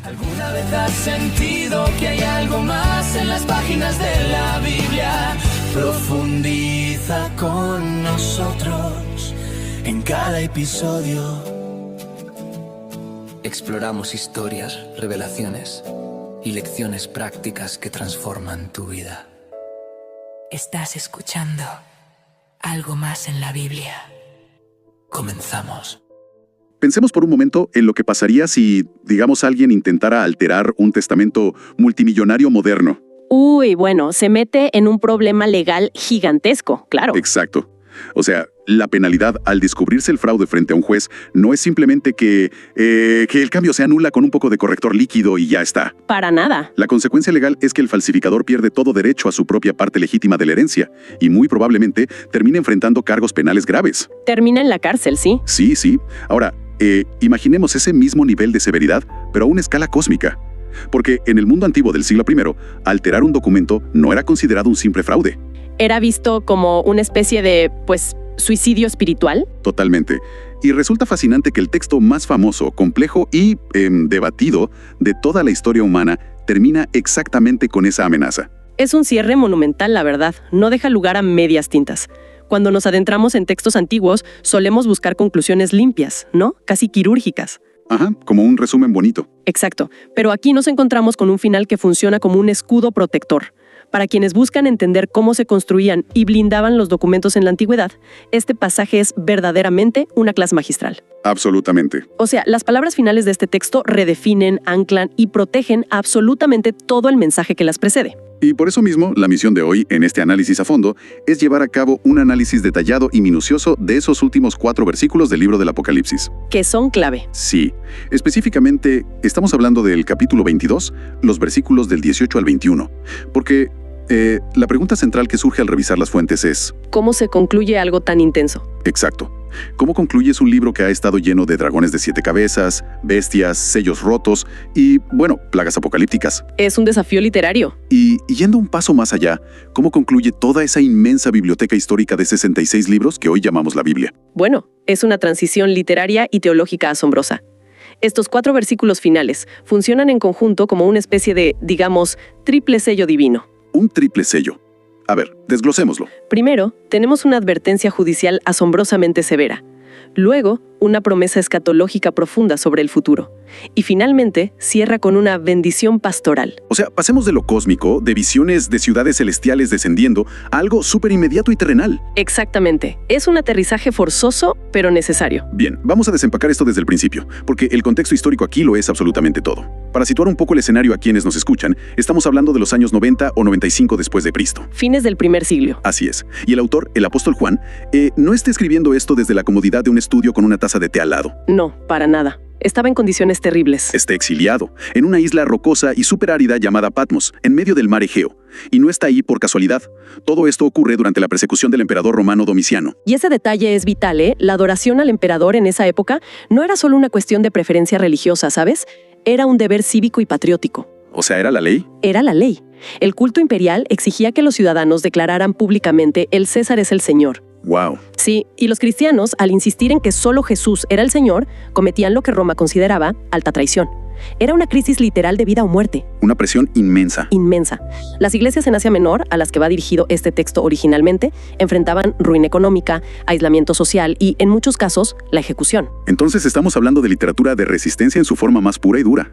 ¿Alguna vez has sentido que hay algo más en las páginas de la Biblia? Profundiza con nosotros en cada episodio. Exploramos historias, revelaciones y lecciones prácticas que transforman tu vida. Estás escuchando Algo Más en la Biblia. Comenzamos. Pensemos por un momento en lo que pasaría si, digamos, alguien intentara alterar un testamento multimillonario moderno. Uy, bueno, se mete en un problema legal gigantesco, claro. Exacto. O sea, la penalidad al descubrirse el fraude frente a un juez no es simplemente que el cambio se anula con un poco de corrector líquido y ya está. Para nada. La consecuencia legal es que el falsificador pierde todo derecho a su propia parte legítima de la herencia y muy probablemente termina enfrentando cargos penales graves. Termina en la cárcel, ¿sí? Sí. Ahora, imaginemos ese mismo nivel de severidad, pero a una escala cósmica. Porque en el mundo antiguo del siglo I, alterar un documento no era considerado un simple fraude. Era visto como una especie de, suicidio espiritual. Totalmente. Y resulta fascinante que el texto más famoso, complejo y debatido de toda la historia humana termina exactamente con esa amenaza. Es un cierre monumental, la verdad. No deja lugar a medias tintas. Cuando nos adentramos en textos antiguos, solemos buscar conclusiones limpias, ¿no? Casi quirúrgicas. Ajá, como un resumen bonito. Exacto. Pero aquí nos encontramos con un final que funciona como un escudo protector. Para quienes buscan entender cómo se construían y blindaban los documentos en la antigüedad, este pasaje es verdaderamente una clase magistral. Absolutamente. O sea, las palabras finales de este texto redefinen, anclan y protegen absolutamente todo el mensaje que las precede. Y por eso mismo, la misión de hoy, en este análisis a fondo, es llevar a cabo un análisis detallado y minucioso de esos últimos 4 versículos del libro del Apocalipsis. Que son clave. Sí. Específicamente, estamos hablando del capítulo 22, los versículos del 18 al 21. Porque la pregunta central que surge al revisar las fuentes es... ¿Cómo se concluye algo tan intenso? Exacto. ¿Cómo concluyes un libro que ha estado lleno de dragones de 7 cabezas, bestias, sellos rotos y, plagas apocalípticas? Es un desafío literario. Y yendo un paso más allá, ¿cómo concluye toda esa inmensa biblioteca histórica de 66 libros que hoy llamamos la Biblia? Bueno, es una transición literaria y teológica asombrosa. Estos 4 versículos finales funcionan en conjunto como una especie de, digamos, triple sello divino. Un triple sello. A ver, desglosémoslo. Primero, tenemos una advertencia judicial asombrosamente severa. Luego, una promesa escatológica profunda sobre el futuro. Y finalmente, cierra con una bendición pastoral. O sea, pasemos de lo cósmico, de visiones de ciudades celestiales descendiendo, a algo súper inmediato y terrenal. Exactamente. Es un aterrizaje forzoso, pero necesario. Bien, vamos a desempacar esto desde el principio, porque el contexto histórico aquí lo es absolutamente todo. Para situar un poco el escenario a quienes nos escuchan, estamos hablando de los años 90 o 95 después de Cristo. Fines del primer siglo. Así es. Y el autor, el apóstol Juan, no está escribiendo esto desde la comodidad de un estudio con una taza de té al lado. No, para nada. Estaba en condiciones terribles. Está exiliado, en una isla rocosa y súper árida llamada Patmos, en medio del mar Egeo. Y no está ahí por casualidad. Todo esto ocurre durante la persecución del emperador romano Domiciano. Y ese detalle es vital, ¿eh? La adoración al emperador en esa época no era solo una cuestión de preferencia religiosa, ¿sabes? Era un deber cívico y patriótico. O sea, ¿era la ley? Era la ley. El culto imperial exigía que los ciudadanos declararan públicamente «El César es el Señor». ¡Wow! Sí, y los cristianos, al insistir en que solo Jesús era el Señor, cometían lo que Roma consideraba alta traición. Era una crisis literal de vida o muerte. Una presión inmensa. Inmensa. Las iglesias en Asia Menor, a las que va dirigido este texto originalmente, enfrentaban ruina económica, aislamiento social y, en muchos casos, la ejecución. Entonces estamos hablando de literatura de resistencia en su forma más pura y dura.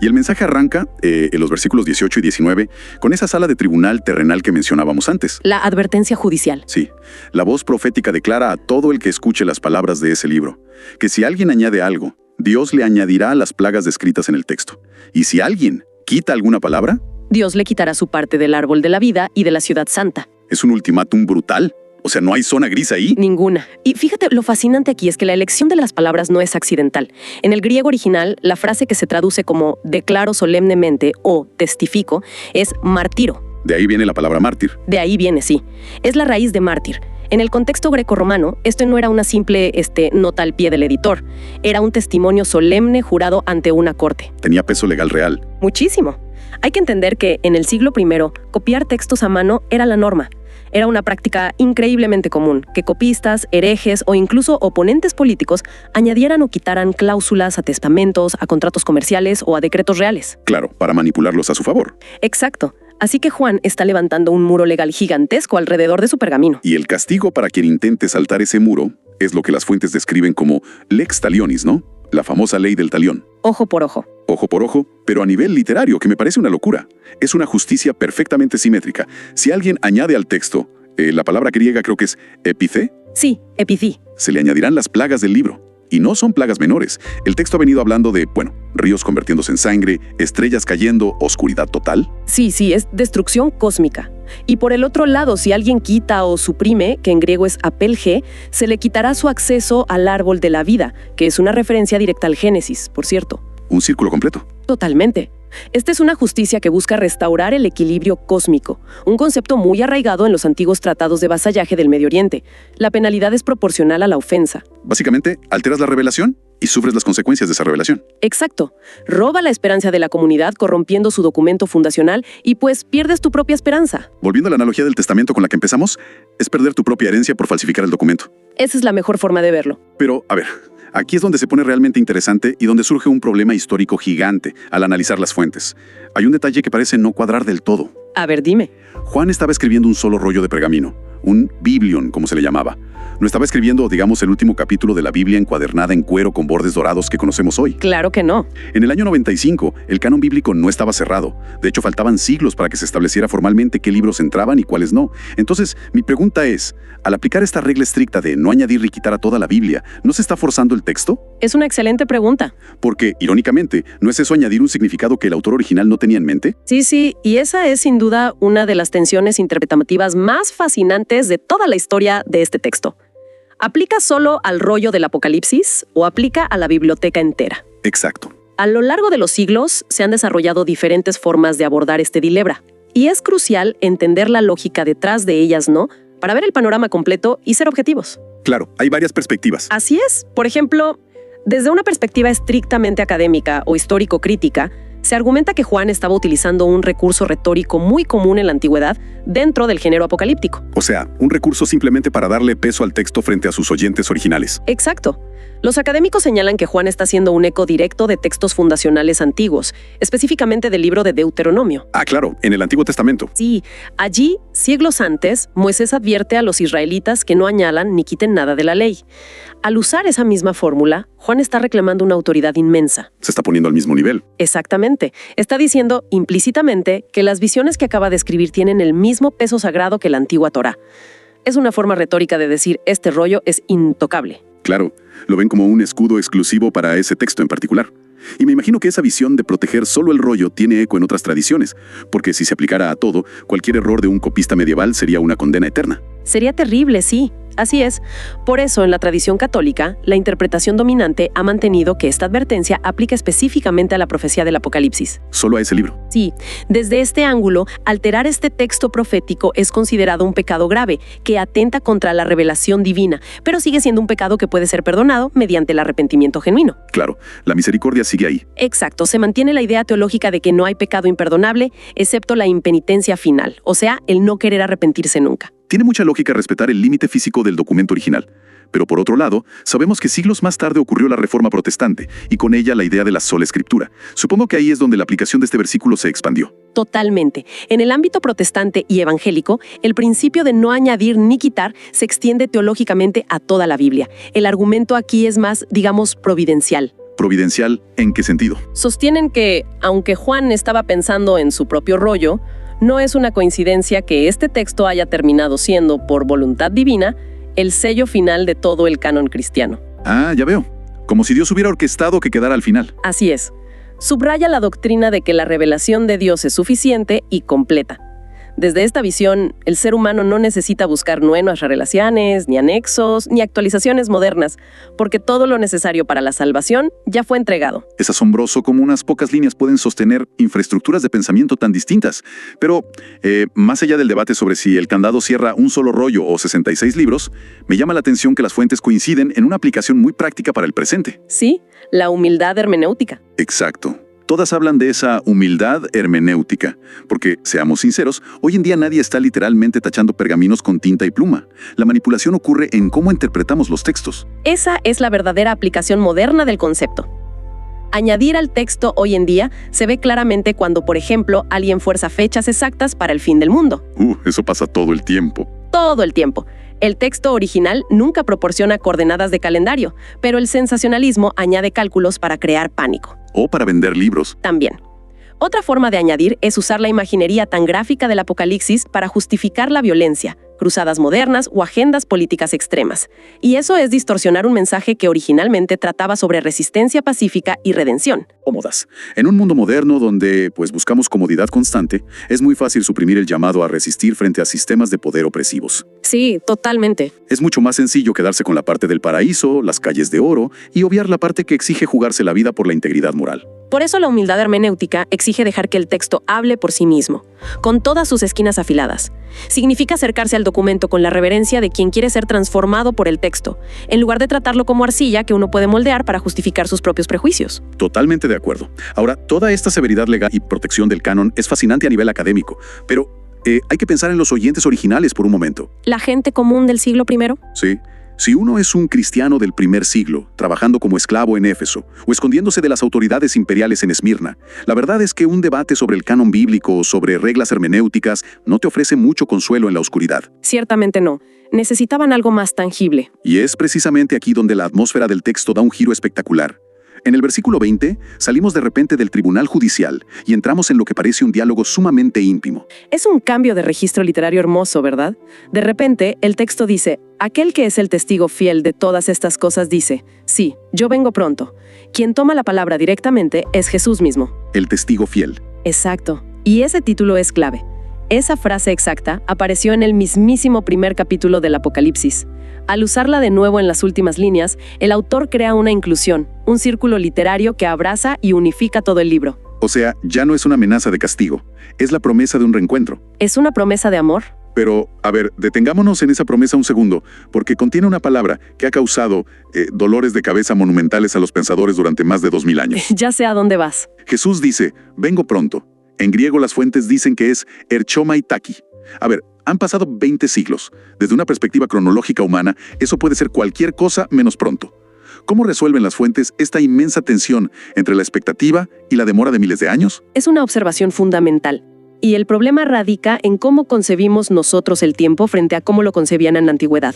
Y el mensaje arranca, en los versículos 18 y 19, con esa sala de tribunal terrenal que mencionábamos antes. La advertencia judicial. Sí. La voz profética declara a todo el que escuche las palabras de ese libro, que si alguien añade algo, Dios le añadirá las plagas descritas en el texto. Y si alguien quita alguna palabra, Dios le quitará su parte del árbol de la vida y de la ciudad santa. Es un ultimátum brutal. O sea, ¿no hay zona gris ahí? Ninguna. Y fíjate, lo fascinante aquí es que la elección de las palabras no es accidental. En el griego original, la frase que se traduce como declaro solemnemente o testifico es martiro. De ahí viene la palabra mártir. De ahí viene, sí. Es la raíz de mártir. En el contexto grecorromano, esto no era una simple nota al pie del editor. Era un testimonio solemne jurado ante una corte. Tenía peso legal real. Muchísimo. Hay que entender que, en el siglo I, copiar textos a mano era la norma. Era una práctica increíblemente común, que copistas, herejes o incluso oponentes políticos añadieran o quitaran cláusulas a testamentos, a contratos comerciales o a decretos reales. Claro, para manipularlos a su favor. Exacto. Así que Juan está levantando un muro legal gigantesco alrededor de su pergamino. Y el castigo para quien intente saltar ese muro es lo que las fuentes describen como lex talionis, ¿no? La famosa ley del talión. Ojo por ojo. Ojo por ojo, pero a nivel literario, que me parece una locura. Es una justicia perfectamente simétrica. Si alguien añade al texto, la palabra griega creo que es epicé, Sí, epicí. se le añadirán las plagas del libro. Y no son plagas menores. El texto ha venido hablando de, ríos convirtiéndose en sangre, estrellas cayendo, oscuridad total. Sí, es destrucción cósmica. Y por el otro lado, si alguien quita o suprime, que en griego es apelge, se le quitará su acceso al árbol de la vida, que es una referencia directa al Génesis, por cierto. Un círculo completo. Totalmente. Esta es una justicia que busca restaurar el equilibrio cósmico, un concepto muy arraigado en los antiguos tratados de vasallaje del Medio Oriente. La penalidad es proporcional a la ofensa. Básicamente, alteras la revelación y sufres las consecuencias de esa revelación. Exacto. Roba la esperanza de la comunidad corrompiendo su documento fundacional y pues pierdes tu propia esperanza. Volviendo a la analogía del testamento con la que empezamos, es perder tu propia herencia por falsificar el documento. Esa es la mejor forma de verlo. Pero, a ver, aquí es donde se pone realmente interesante y donde surge un problema histórico gigante al analizar las fuentes. Hay un detalle que parece no cuadrar del todo. A ver, dime. Juan estaba escribiendo un solo rollo de pergamino, un biblion, como se le llamaba. No estaba escribiendo, digamos, el último capítulo de la Biblia encuadernada en cuero con bordes dorados que conocemos hoy. Claro que no. En el año 95, el canon bíblico no estaba cerrado. De hecho, faltaban siglos para que se estableciera formalmente qué libros entraban y cuáles no. Entonces, mi pregunta es, al aplicar esta regla estricta de no añadir y quitar a toda la Biblia, ¿no se está forzando el texto? Es una excelente pregunta. Porque, irónicamente, ¿no es eso añadir un significado que el autor original no tenía en mente? Sí, y esa es sin duda una de las tensiones interpretativas más fascinantes de toda la historia de este texto. ¿Aplica solo al rollo del Apocalipsis o aplica a la biblioteca entera? Exacto. A lo largo de los siglos se han desarrollado diferentes formas de abordar este dilema, y es crucial entender la lógica detrás de ellas, ¿no?, para ver el panorama completo y ser objetivos. Claro, hay varias perspectivas. Así es. Por ejemplo, desde una perspectiva estrictamente académica o histórico-crítica, se argumenta que Juan estaba utilizando un recurso retórico muy común en la antigüedad dentro del género apocalíptico. O sea, un recurso simplemente para darle peso al texto frente a sus oyentes originales. Exacto. Los académicos señalan que Juan está haciendo un eco directo de textos fundacionales antiguos, específicamente del libro de Deuteronomio. Ah, claro, en el Antiguo Testamento. Sí, allí, siglos antes, Moisés advierte a los israelitas que no añadan ni quiten nada de la ley. Al usar esa misma fórmula, Juan está reclamando una autoridad inmensa. Se está poniendo al mismo nivel. Exactamente. Está diciendo implícitamente que las visiones que acaba de escribir tienen el mismo peso sagrado que la antigua Torá. Es una forma retórica de decir este rollo es intocable. Claro, lo ven como un escudo exclusivo para ese texto en particular. Y me imagino que esa visión de proteger solo el rollo tiene eco en otras tradiciones, porque si se aplicara a todo, cualquier error de un copista medieval sería una condena eterna. Sería terrible, sí. Así es. Por eso, en la tradición católica, la interpretación dominante ha mantenido que esta advertencia aplica específicamente a la profecía del Apocalipsis. Solo a ese libro. Sí, desde este ángulo, alterar este texto profético es considerado un pecado grave, que atenta contra la revelación divina, pero sigue siendo un pecado que puede ser perdonado mediante el arrepentimiento genuino. Claro, la misericordia sigue ahí. Exacto, se mantiene la idea teológica de que no hay pecado imperdonable, excepto la impenitencia final, o sea, el no querer arrepentirse nunca. Tiene mucha lógica respetar el límite físico del documento original. Pero por otro lado, sabemos que siglos más tarde ocurrió la Reforma Protestante, y con ella la idea de la sola escritura. Supongo que ahí es donde la aplicación de este versículo se expandió. Totalmente. En el ámbito protestante y evangélico, el principio de no añadir ni quitar se extiende teológicamente a toda la Biblia. El argumento aquí es más, digamos, providencial. ¿Providencial en qué sentido? Sostienen que, aunque Juan estaba pensando en su propio rollo, no es una coincidencia que este texto haya terminado siendo, por voluntad divina, el sello final de todo el canon cristiano. Ah, ya veo. Como si Dios hubiera orquestado que quedara al final. Así es. Subraya la doctrina de que la revelación de Dios es suficiente y completa. Desde esta visión, el ser humano no necesita buscar nuevas relaciones, ni anexos, ni actualizaciones modernas, porque todo lo necesario para la salvación ya fue entregado. Es asombroso cómo unas pocas líneas pueden sostener infraestructuras de pensamiento tan distintas. Pero, más allá del debate sobre si el candado cierra un solo rollo o 66 libros, me llama la atención que las fuentes coinciden en una aplicación muy práctica para el presente. Sí, la humildad hermenéutica. Exacto. Todas hablan de esa humildad hermenéutica, porque, seamos sinceros, hoy en día nadie está literalmente tachando pergaminos con tinta y pluma. La manipulación ocurre en cómo interpretamos los textos. Esa es la verdadera aplicación moderna del concepto. Añadir al texto hoy en día se ve claramente cuando, por ejemplo, alguien fuerza fechas exactas para el fin del mundo. Eso pasa todo el tiempo. Todo el tiempo. El texto original nunca proporciona coordenadas de calendario, pero el sensacionalismo añade cálculos para crear pánico. O para vender libros. También. Otra forma de añadir es usar la imaginería tan gráfica del Apocalipsis para justificar la violencia, cruzadas modernas o agendas políticas extremas. Y eso es distorsionar un mensaje que originalmente trataba sobre resistencia pacífica y redención. Cómodas. En un mundo moderno donde, buscamos comodidad constante, es muy fácil suprimir el llamado a resistir frente a sistemas de poder opresivos. Sí, totalmente. Es mucho más sencillo quedarse con la parte del paraíso, las calles de oro, y obviar la parte que exige jugarse la vida por la integridad moral. Por eso la humildad hermenéutica exige dejar que el texto hable por sí mismo, con todas sus esquinas afiladas. Significa acercarse al documento con la reverencia de quien quiere ser transformado por el texto, en lugar de tratarlo como arcilla que uno puede moldear para justificar sus propios prejuicios. Totalmente de acuerdo. Ahora, toda esta severidad legal y protección del canon es fascinante a nivel académico, pero hay que pensar en los oyentes originales por un momento. ¿La gente común del siglo I? Sí. Si uno es un cristiano del primer siglo, trabajando como esclavo en Éfeso, o escondiéndose de las autoridades imperiales en Esmirna, la verdad es que un debate sobre el canon bíblico o sobre reglas hermenéuticas no te ofrece mucho consuelo en la oscuridad. Ciertamente no. Necesitaban algo más tangible. Y es precisamente aquí donde la atmósfera del texto da un giro espectacular. En el versículo 20, salimos de repente del tribunal judicial y entramos en lo que parece un diálogo sumamente íntimo. Es un cambio de registro literario hermoso, ¿verdad? De repente, el texto dice, aquel que es el testigo fiel de todas estas cosas dice, sí, yo vengo pronto. Quien toma la palabra directamente es Jesús mismo. El testigo fiel. Exacto. Y ese título es clave. Esa frase exacta apareció en el mismísimo primer capítulo del Apocalipsis. Al usarla de nuevo en las últimas líneas, el autor crea una inclusión, un círculo literario que abraza y unifica todo el libro. O sea, ya no es una amenaza de castigo, es la promesa de un reencuentro. ¿Es una promesa de amor? Pero, a ver, detengámonos en esa promesa un segundo, porque contiene una palabra que ha causado dolores de cabeza monumentales a los pensadores durante más de 2000 años. Ya sé a dónde vas. Jesús dice, vengo pronto. En griego las fuentes dicen que es erchomaitaki. A ver, han pasado 20 siglos. Desde una perspectiva cronológica humana, eso puede ser cualquier cosa menos pronto. ¿Cómo resuelven las fuentes esta inmensa tensión entre la expectativa y la demora de miles de años? Es una observación fundamental. Y el problema radica en cómo concebimos nosotros el tiempo frente a cómo lo concebían en la antigüedad.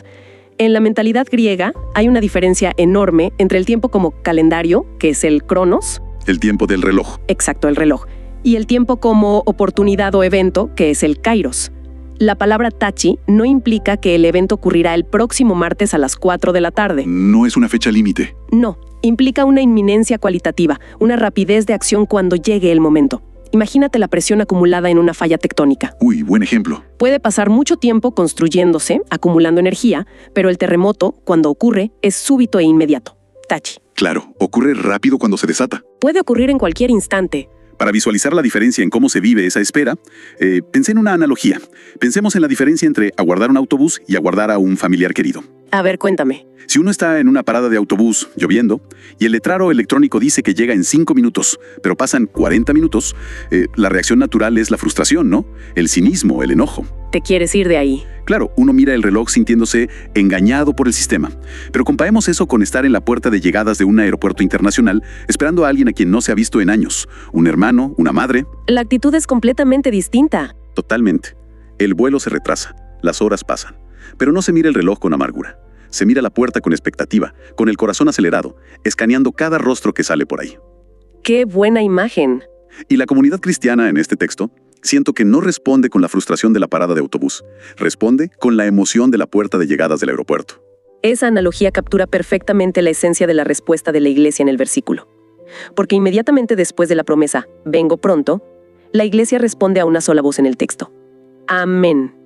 En la mentalidad griega hay una diferencia enorme entre el tiempo como calendario, que es el cronos. El tiempo del reloj. Exacto, el reloj. Y el tiempo como oportunidad o evento, que es el kairos. La palabra tachi no implica que el evento ocurrirá el próximo martes a las 4 de la tarde. No es una fecha límite. No, implica una inminencia cualitativa, una rapidez de acción cuando llegue el momento. Imagínate la presión acumulada en una falla tectónica. Uy, buen ejemplo. Puede pasar mucho tiempo construyéndose, acumulando energía, pero el terremoto, cuando ocurre, es súbito e inmediato. Tachi. Claro, ocurre rápido cuando se desata. Puede ocurrir en cualquier instante. Para visualizar la diferencia en cómo se vive esa espera, pensé en una analogía. Pensemos en la diferencia entre aguardar un autobús y aguardar a un familiar querido. A ver, cuéntame. Si uno está en una parada de autobús, lloviendo, y el letrero electrónico dice que llega en 5 minutos, pero pasan 40 minutos, la reacción natural es la frustración, ¿no? El cinismo, el enojo. Te quieres ir de ahí. Claro, uno mira el reloj sintiéndose engañado por el sistema. Pero comparemos eso con estar en la puerta de llegadas de un aeropuerto internacional esperando a alguien a quien no se ha visto en años. Un hermano, una madre. La actitud es completamente distinta. Totalmente. El vuelo se retrasa, las horas pasan. Pero no se mira el reloj con amargura. Se mira la puerta con expectativa, con el corazón acelerado, escaneando cada rostro que sale por ahí. ¡Qué buena imagen! Y la comunidad cristiana en este texto, siento que no responde con la frustración de la parada de autobús. Responde con la emoción de la puerta de llegadas del aeropuerto. Esa analogía captura perfectamente la esencia de la respuesta de la iglesia en el versículo. Porque inmediatamente después de la promesa, vengo pronto, la iglesia responde a una sola voz en el texto. Amén.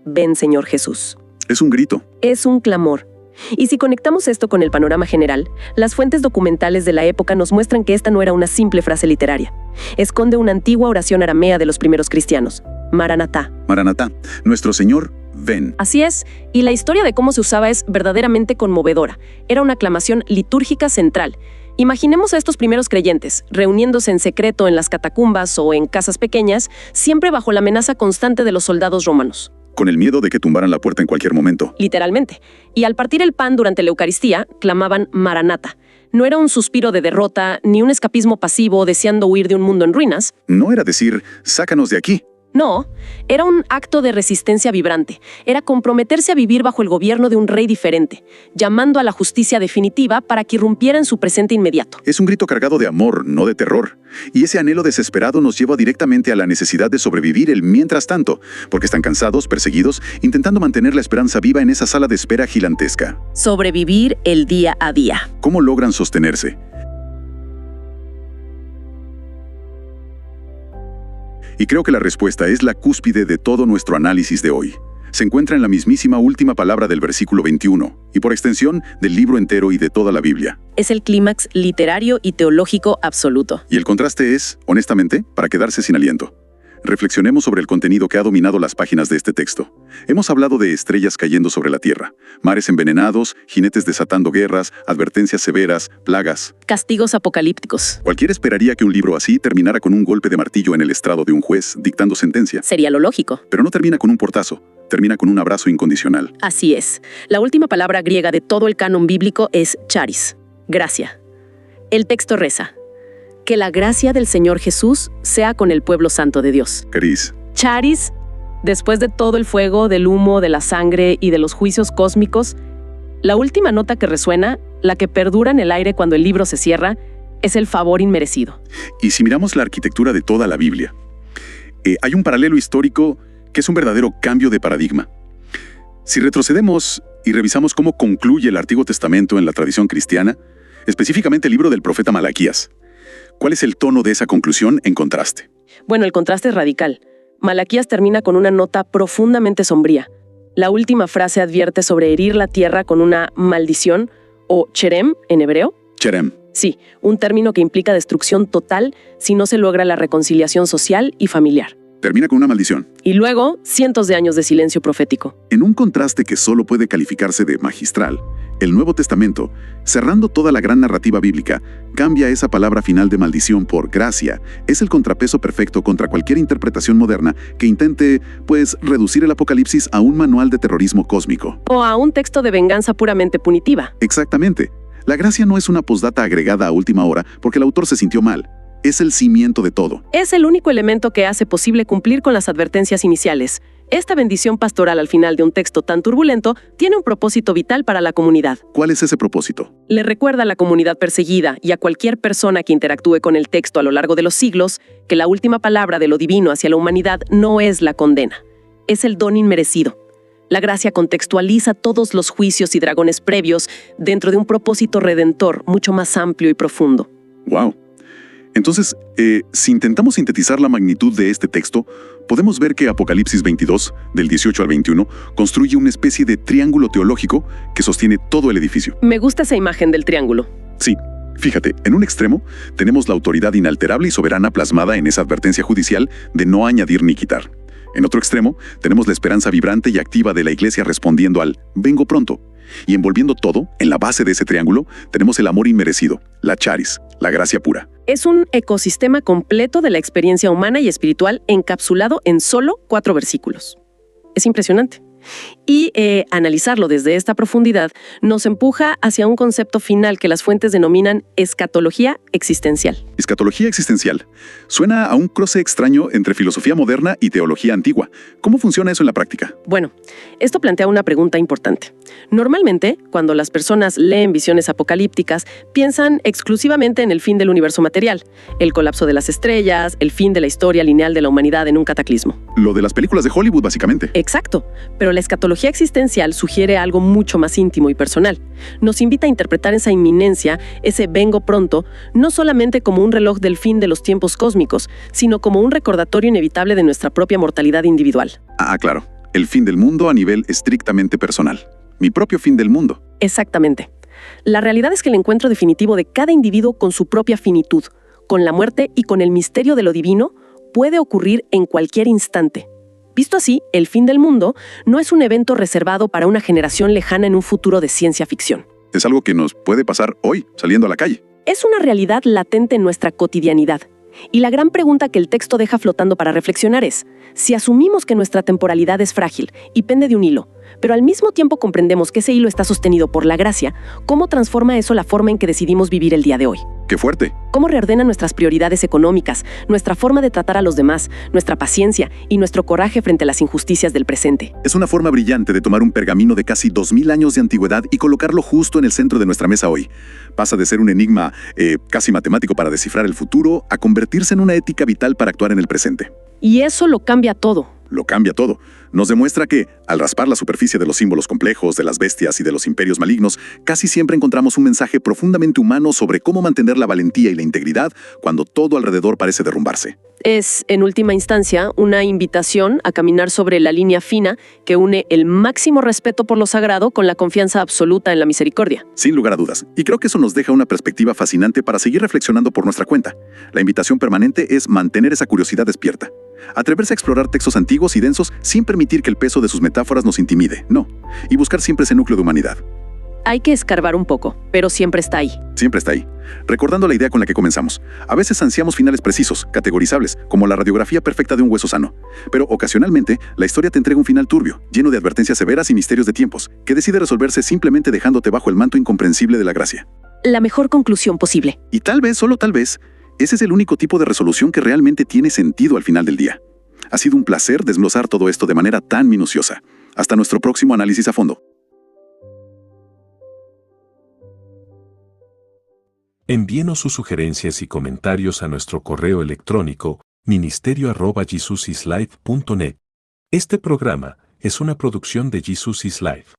Ven, Señor Jesús. Es un grito. Es un clamor. Y si conectamos esto con el panorama general, las fuentes documentales de la época nos muestran que esta no era una simple frase literaria. Esconde una antigua oración aramea de los primeros cristianos. Maranatá. Maranatá, nuestro Señor, ven. Así es, y la historia de cómo se usaba es verdaderamente conmovedora. Era una aclamación litúrgica central. Imaginemos a estos primeros creyentes, reuniéndose en secreto en las catacumbas o en casas pequeñas, siempre bajo la amenaza constante de los soldados romanos. Con el miedo de que tumbaran la puerta en cualquier momento. Literalmente. Y al partir el pan durante la Eucaristía, clamaban Maranata. No era un suspiro de derrota, ni un escapismo pasivo deseando huir de un mundo en ruinas. No era decir, sácanos de aquí. No, era un acto de resistencia vibrante. Era comprometerse a vivir bajo el gobierno de un rey diferente, llamando a la justicia definitiva para que irrumpiera en su presente inmediato. Es un grito cargado de amor, no de terror. Y ese anhelo desesperado nos lleva directamente a la necesidad de sobrevivir el mientras tanto, porque están cansados, perseguidos, intentando mantener la esperanza viva en esa sala de espera gigantesca. Sobrevivir el día a día. ¿Cómo logran sostenerse? Y creo que la respuesta es la cúspide de todo nuestro análisis de hoy. Se encuentra en la mismísima última palabra del versículo 21, y por extensión del libro entero y de toda la Biblia. Es el clímax literario y teológico absoluto. Y el contraste es, honestamente, para quedarse sin aliento. Reflexionemos sobre el contenido que ha dominado las páginas de este texto. Hemos hablado de estrellas cayendo sobre la tierra, mares envenenados, jinetes desatando guerras, advertencias severas, plagas. Castigos apocalípticos. Cualquiera esperaría que un libro así terminara con un golpe de martillo en el estrado de un juez dictando sentencia. Sería lo lógico. Pero no termina con un portazo, termina con un abrazo incondicional. Así es. La última palabra griega de todo el canon bíblico es charis, gracia. El texto reza: que la gracia del Señor Jesús sea con el pueblo santo de Dios. Charis. Charis, después de todo el fuego, del humo, de la sangre y de los juicios cósmicos, la última nota que resuena, la que perdura en el aire cuando el libro se cierra, es el favor inmerecido. Y si miramos la arquitectura de toda la Biblia, hay un paralelo histórico que es un verdadero cambio de paradigma. Si retrocedemos y revisamos cómo concluye el Antiguo Testamento en la tradición cristiana, específicamente el libro del profeta Malaquías, ¿cuál es el tono de esa conclusión en contraste? Bueno, el contraste es radical. Malaquías termina con una nota profundamente sombría. La última frase advierte sobre herir la tierra con una maldición, o cherem en hebreo. Cherem. Sí, un término que implica destrucción total si no se logra la reconciliación social y familiar. Termina con una maldición. Y luego, cientos de años de silencio profético. En un contraste que solo puede calificarse de magistral, el Nuevo Testamento, cerrando toda la gran narrativa bíblica, cambia esa palabra final de maldición por gracia. Es el contrapeso perfecto contra cualquier interpretación moderna que intente, reducir el Apocalipsis a un manual de terrorismo cósmico. O a un texto de venganza puramente punitiva. Exactamente. La gracia no es una postdata agregada a última hora porque el autor se sintió mal. Es el cimiento de todo. Es el único elemento que hace posible cumplir con las advertencias iniciales. Esta bendición pastoral al final de un texto tan turbulento tiene un propósito vital para la comunidad. ¿Cuál es ese propósito? Le recuerda a la comunidad perseguida y a cualquier persona que interactúe con el texto a lo largo de los siglos que la última palabra de lo divino hacia la humanidad no es la condena, es el don inmerecido. La gracia contextualiza todos los juicios y dragones previos dentro de un propósito redentor mucho más amplio y profundo. ¡Wow! Entonces, si intentamos sintetizar la magnitud de este texto, podemos ver que Apocalipsis 22, del 18 al 21, construye una especie de triángulo teológico que sostiene todo el edificio. Me gusta esa imagen del triángulo. Sí, fíjate, en un extremo tenemos la autoridad inalterable y soberana plasmada en esa advertencia judicial de no añadir ni quitar. En otro extremo tenemos la esperanza vibrante y activa de la Iglesia respondiendo al «vengo pronto». Y envolviendo todo, en la base de ese triángulo, tenemos el amor inmerecido, la charis, la gracia pura. Es un ecosistema completo de la experiencia humana y espiritual encapsulado en solo 4 versículos. Es impresionante. Y analizarlo desde esta profundidad nos empuja hacia un concepto final que las fuentes denominan escatología existencial. Escatología existencial. Suena a un cruce extraño entre filosofía moderna y teología antigua. ¿Cómo funciona eso en la práctica? Bueno, esto plantea una pregunta importante. Normalmente, cuando las personas leen visiones apocalípticas, piensan exclusivamente en el fin del universo material, el colapso de las estrellas, el fin de la historia lineal de la humanidad en un cataclismo. Lo de las películas de Hollywood, básicamente. Exacto, pero la escatología existencial sugiere algo mucho más íntimo y personal. Nos invita a interpretar esa inminencia, ese vengo pronto, no solamente como un reloj del fin de los tiempos cósmicos, sino como un recordatorio inevitable de nuestra propia mortalidad individual. Ah, claro. El fin del mundo a nivel estrictamente personal. Mi propio fin del mundo. Exactamente. La realidad es que el encuentro definitivo de cada individuo con su propia finitud, con la muerte y con el misterio de lo divino, puede ocurrir en cualquier instante. Visto así, el fin del mundo no es un evento reservado para una generación lejana en un futuro de ciencia ficción. Es algo que nos puede pasar hoy, saliendo a la calle. Es una realidad latente en nuestra cotidianidad. Y la gran pregunta que el texto deja flotando para reflexionar es, si asumimos que nuestra temporalidad es frágil y pende de un hilo, pero al mismo tiempo comprendemos que ese hilo está sostenido por la gracia, ¿cómo transforma eso la forma en que decidimos vivir el día de hoy? ¡Qué fuerte! ¿Cómo reordena nuestras prioridades económicas, nuestra forma de tratar a los demás, nuestra paciencia y nuestro coraje frente a las injusticias del presente? Es una forma brillante de tomar un pergamino de casi 2000 años de antigüedad y colocarlo justo en el centro de nuestra mesa hoy. Pasa de ser un enigma casi matemático para descifrar el futuro a convertirse en una ética vital para actuar en el presente. Y eso lo cambia todo. Lo cambia todo. Nos demuestra que, al raspar la superficie de los símbolos complejos, de las bestias y de los imperios malignos, casi siempre encontramos un mensaje profundamente humano sobre cómo mantener la valentía y la integridad cuando todo alrededor parece derrumbarse. Es, en última instancia, una invitación a caminar sobre la línea fina que une el máximo respeto por lo sagrado con la confianza absoluta en la misericordia. Sin lugar a dudas. Y creo que eso nos deja una perspectiva fascinante para seguir reflexionando por nuestra cuenta. La invitación permanente es mantener esa curiosidad despierta. Atreverse a explorar textos antiguos y densos sin permitir que el peso de sus metáforas nos intimide, no. Y buscar siempre ese núcleo de humanidad. Hay que escarbar un poco, pero siempre está ahí. Siempre está ahí. Recordando la idea con la que comenzamos. A veces ansiamos finales precisos, categorizables, como la radiografía perfecta de un hueso sano. Pero ocasionalmente, la historia te entrega un final turbio, lleno de advertencias severas y misterios de tiempos, que decide resolverse simplemente dejándote bajo el manto incomprensible de la gracia. La mejor conclusión posible. Y tal vez, solo tal vez, ese es el único tipo de resolución que realmente tiene sentido al final del día. Ha sido un placer desglosar todo esto de manera tan minuciosa. Hasta nuestro próximo análisis a fondo. Envíenos sus sugerencias y comentarios a nuestro correo electrónico ministerio@jesusislife.net. Este programa es una producción de Jesus is Life.